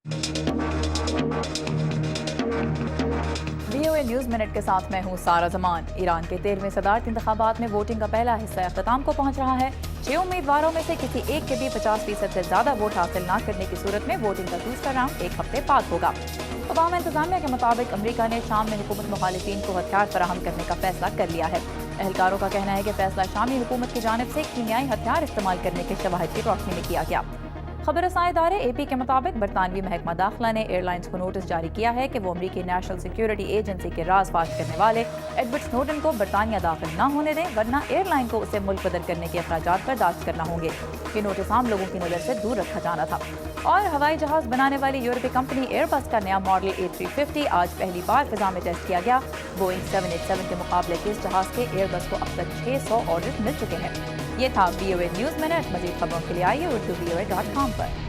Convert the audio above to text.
VOA news minute के साथ मैं हूँ सारा जमान। ईरान के 13वें सदारती इंतखाबात में वोटिंग का पहला हिस्सा अख्ताम को पहुँच रहा है। 6 उम्मीदवारों में से किसी एक के भी 50% से ज़्यादा वोट हासिल न करने की सूरत में वोटिंग का दूसरा राउंड एक हफ्ते बाद होगा। ओबामा इंतजामिया के मुताबिक अमरीका ने शाम में हुकूमत मुखालिफिन को हथियार फराहम करने का फैसला कर लिया है। एहलकारों का कहना है कि फैसला शामी हुकूमत की जानिब से कीमियाई हथियार इस्तेमाल करने के शवाहिद की रोशनी में किया गया। खबर रसाई इदारे AP के मुताबिक बरतानवी महकमा दाखिला ने एयरलाइंस को नोटिस जारी किया है कि वो अमरीकी नेशनल सिक्योरिटी एजेंसी के राज फाश करने वाले एडवर्ड स्नोडन को बरतानिया दाखिल न होने दें, वरना एयरलाइन को उसे मुल्क बदल करने के अखराजात बर्दाश्त करना होंगे। ये नोटिस आम लोगों की नज़र से दूर रखा जाना था। और हवाई जहाज बनाने वाली यूरोपीय कंपनी एयरबस का नया मॉडल A350 आज पहली बार फिजा में टेस्ट किया गया। बोइंग 787 के मुकाबले के इस जहाज के एयरबस को अब तक 600 ऑर्डर मिल चुके हैं। ये था VOA न्यूज़ मिनट। मज़ीद खबरों के लिए आइए urdu VOA.com पर।